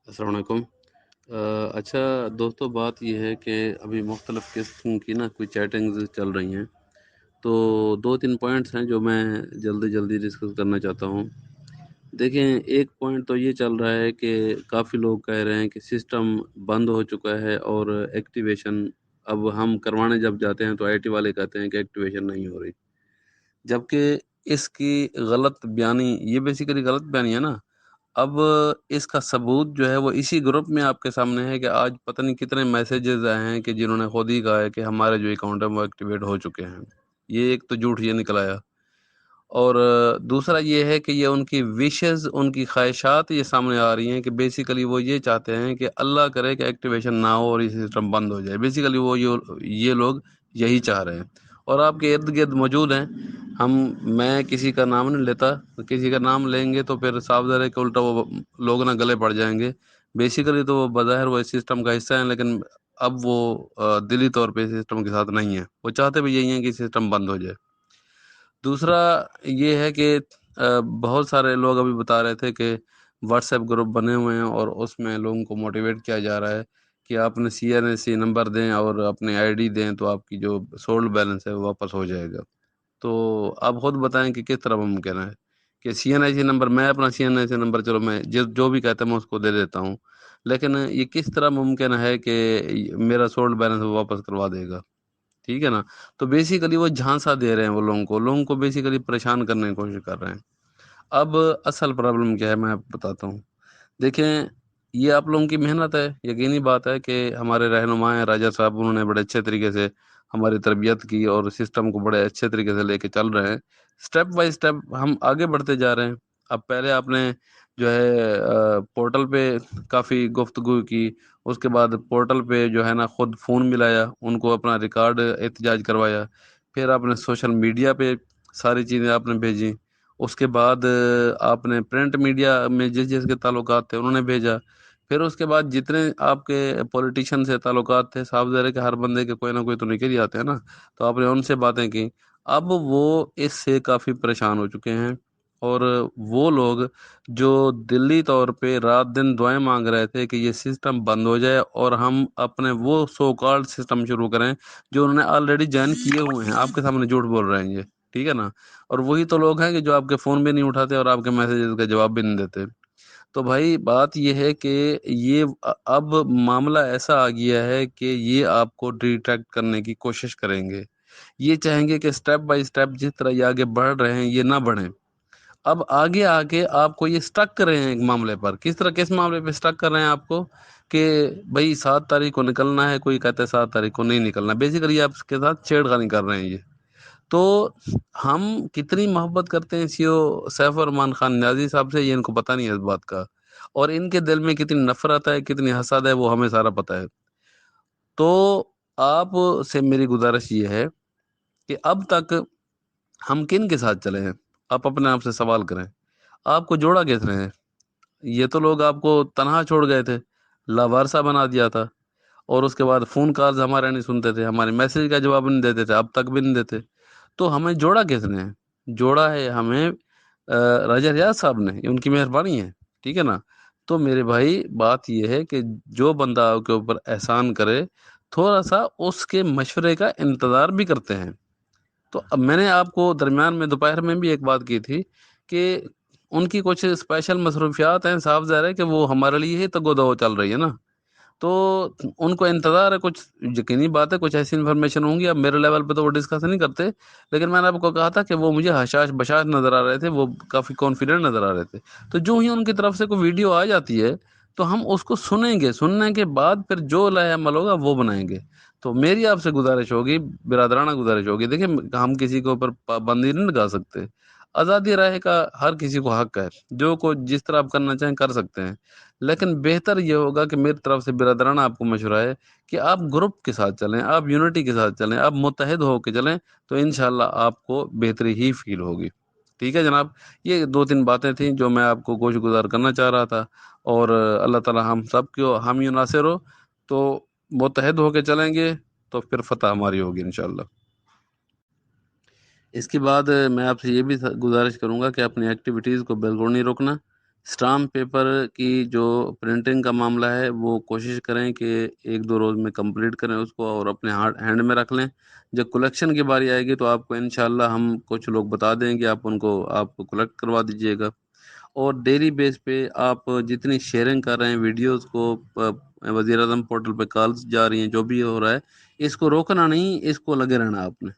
السلام علیکم۔ اچھا دوستوں، بات یہ ہے کہ ابھی مختلف قسم کی کوئی چیٹنگز چل رہی ہیں، تو 2-3 پوائنٹس ہیں جو میں جلدی جلدی ڈسکس کرنا چاہتا ہوں۔ دیکھیں، ایک پوائنٹ تو یہ چل رہا ہے کہ کافی لوگ کہہ رہے ہیں کہ سسٹم بند ہو چکا ہے اور ایکٹیویشن اب ہم کروانے جب جاتے ہیں تو آئی ٹی والے کہتے ہیں کہ ایکٹیویشن نہیں ہو رہی، جبکہ اس کی غلط بیانی، یہ بیسیکلی غلط بیانی ہے نا۔ اب اس کا ثبوت جو ہے وہ اسی گروپ میں آپ کے سامنے ہے کہ آج پتہ نہیں کتنے میسیجز آئے ہیں کہ جنہوں نے خود ہی کہا ہے کہ ہمارے جو اکاؤنٹ ہے وہ ایکٹیویٹ ہو چکے ہیں۔ یہ ایک تو جھوٹ یہ نکل آیا، اور دوسرا یہ ہے کہ یہ ان کی وشز، ان کی خواہشات یہ سامنے آ رہی ہیں کہ بیسیکلی وہ یہ چاہتے ہیں کہ اللہ کرے کہ ایکٹیویشن نہ ہو اور یہ سسٹم بند ہو جائے۔ بیسیکلی وہ یہ لوگ یہی چاہ رہے ہیں، اور آپ کے ارد گرد موجود ہیں۔ میں کسی کا نام نہیں لیتا، کسی کا نام لیں گے تو پھر صاف ظاہر ہے کہ الٹا وہ لوگ نہ گلے پڑ جائیں گے۔ بیسیکلی تو وہ بظاہر وہ اس سسٹم کا حصہ ہیں، لیکن اب وہ دلی طور پہ سسٹم کے ساتھ نہیں ہیں، وہ چاہتے بھی یہی ہیں کہ سسٹم بند ہو جائے۔ دوسرا یہ ہے کہ بہت سارے لوگ ابھی بتا رہے تھے کہ واٹس ایپ گروپ بنے ہوئے ہیں اور اس میں لوگوں کو موٹیویٹ کیا جا رہا ہے کہ آپ نے CNAC نمبر دیں اور اپنے ID دیں تو آپ کی جو سولڈ بیلنس ہے وہ واپس ہو جائے گا۔ تو آپ خود بتائیں کہ کس طرح ممکن ہے کہ CNAC نمبر، میں اپنا CNAC نمبر چلو میں جو بھی کہتا ہے میں اس کو دے دیتا ہوں، لیکن یہ کس طرح ممکن ہے کہ میرا سولڈ بیلنس وہ واپس کروا دے گا؟ ٹھیک ہے نا۔ تو بیسیکلی وہ جھانسا دے رہے ہیں، وہ لوگوں کو بیسیکلی پریشان کرنے کی کوشش کر رہے ہیں۔ اب اصل پرابلم کیا ہے میں آپ کو بتاتا ہوں۔ دیکھیں، یہ آپ لوگوں کی محنت ہے، یقینی بات ہے کہ ہمارے رہنما ہیں راجہ صاحب، انہوں نے بڑے اچھے طریقے سے ہماری تربیت کی اور سسٹم کو بڑے اچھے طریقے سے لے کے چل رہے ہیں۔ سٹیپ بائی سٹیپ ہم آگے بڑھتے جا رہے ہیں۔ اب پہلے آپ نے جو ہے پورٹل پہ کافی گفتگو کی، اس کے بعد پورٹل پہ جو ہے نا خود فون ملایا، ان کو اپنا ریکارڈ احتجاج کروایا، پھر آپ نے سوشل میڈیا پہ ساری چیزیں آپ نے بھیجی، اس کے بعد آپ نے پرنٹ میڈیا میں جس کے تعلقات تھے انہوں نے بھیجا، پھر اس کے بعد جتنے آپ کے پولیٹیشین سے تعلقات تھے، صاف ظاہر ہے کہ ہر بندے کے کوئی نہ کوئی تو نکل ہی آتے ہیں نا، تو آپ نے ان سے باتیں کی۔ اب وہ اس سے کافی پریشان ہو چکے ہیں، اور وہ لوگ جو دلی طور پہ رات دن دعائیں مانگ رہے تھے کہ یہ سسٹم بند ہو جائے اور ہم اپنے وہ سو کالڈ سسٹم شروع کریں جو انہوں نے آلریڈی جوائن کیے ہوئے ہیں، آپ کے سامنے جھوٹ بول رہے ہیں یہ، ٹھیک ہے نا۔ اور وہی تو لوگ ہیں کہ جو آپ کے فون بھی نہیں اٹھاتے اور آپ کے میسیجز کا جواب بھی نہیں دیتے۔ تو بھائی بات یہ ہے کہ یہ اب معاملہ ایسا آ گیا ہے کہ یہ آپ کو ڈیٹیکٹ کرنے کی کوشش کریں گے، یہ چاہیں گے کہ سٹیپ بائی سٹیپ جس طرح یہ آگے بڑھ رہے ہیں یہ نہ بڑھیں۔ اب آگے آگے آپ کو یہ سٹک کر رہے ہیں ایک معاملے پر، کس طرح کس معاملے پہ سٹک کر رہے ہیں آپ کو کہ بھائی 7 تاریخ کو نکلنا ہے، کوئی کہتا ہے 7 تاریخ کو نہیں نکلنا، بیسیکلی آپ کے ساتھ چھیڑخانی کر رہے ہیں یہ۔ تو ہم کتنی محبت کرتے ہیں سیف الرحمان خان نیازی صاحب سے، یہ ان کو پتہ نہیں ہے اس بات کا، اور ان کے دل میں کتنی نفرت ہے، کتنی حسد ہے، وہ ہمیں سارا پتہ ہے۔ تو آپ سے میری گزارش یہ ہے کہ اب تک ہم کن کے ساتھ چلے ہیں؟ آپ اپنے آپ سے سوال کریں، آپ کو جوڑا کس نے ہے؟ یہ تو لوگ آپ کو تنہا چھوڑ گئے تھے، لاوارثہ بنا دیا تھا، اور اس کے بعد فون کالز ہمارے نہیں سنتے تھے، ہمارے میسیج کا جواب نہیں دیتے تھے، اب تک بھی نہیں دیتے۔ تو ہمیں جوڑا کس نے ہے؟ جوڑا ہے ہمیں راجہ ریاض صاحب نے، یہ ان کی مہربانی ہے، ٹھیک ہے نا۔ تو میرے بھائی بات یہ ہے کہ جو بندہ آپ کے اوپر احسان کرے، تھوڑا سا اس کے مشورے کا انتظار بھی کرتے ہیں۔ تو اب میں نے آپ کو درمیان میں دوپہر میں بھی ایک بات کی تھی کہ ان کی کچھ اسپیشل مصروفیات ہیں، صاف ظاہر ہے کہ وہ ہمارے لیے ہی تگ و دو چل رہی ہے نا، تو ان کو انتظار ہے کچھ، یقینی بات ہے کچھ ایسی انفارمیشن ہوں گی، اب میرے لیول پہ تو وہ ڈسکس نہیں کرتے، لیکن میں نے آپ کو کہا تھا کہ وہ مجھے حشاش بشاش نظر آ رہے تھے، وہ کافی کانفیڈنٹ نظر آ رہے تھے۔ تو جو ہی ان کی طرف سے کوئی ویڈیو آ جاتی ہے تو ہم اس کو سنیں گے، سننے کے بعد پھر جو لائے عمل ہوگا وہ بنائیں گے۔ تو میری آپ سے گزارش ہوگی، برادرانہ گزارش ہوگی، دیکھیں ہم کسی کے اوپر پابندی نہیں لگا سکتے، آزادی رائے کا ہر کسی کو حق ہے، جو کو جس طرح آپ کرنا چاہیں کر سکتے ہیں، لیکن بہتر یہ ہوگا کہ میری طرف سے برادرانہ آپ کو مشورہ ہے کہ آپ گروپ کے ساتھ چلیں، آپ یونٹی کے ساتھ چلیں، آپ متحد ہو کے چلیں، تو انشاءاللہ آپ کو بہتری ہی فیل ہوگی۔ ٹھیک ہے جناب، یہ 2-3 باتیں تھیں جو میں آپ کو گوش گزار کرنا چاہ رہا تھا، اور اللہ تعالی ہم سب کو حامی و ناصر ہو، تو متحد ہو کے چلیں گے تو پھر فتح ہماری ہوگی انشاءاللہ۔ اس کے بعد میں آپ سے یہ بھی گزارش کروں گا کہ اپنی ایکٹیویٹیز کو بالکل نہیں روکنا، اسٹامپ پیپر کی جو پرنٹنگ کا معاملہ ہے وہ کوشش کریں کہ 1-2 روز میں کمپلیٹ کریں اس کو اور اپنے ہینڈ میں رکھ لیں. جب کلیکشن کی باری آئے گی تو آپ کو انشاءاللہ ہم کچھ لوگ بتا دیں گے، آپ کو کلیکٹ کروا دیجیے گا. اور ڈیلی بیس پہ آپ جتنی شیئرنگ کر رہے ہیں ویڈیوز کو، وزیر اعظم پورٹل پہ کالز جا رہی ہیں، جو بھی ہو رہا ہے اس کو روکنا نہیں، اس کو لگے رہنا آپ نے.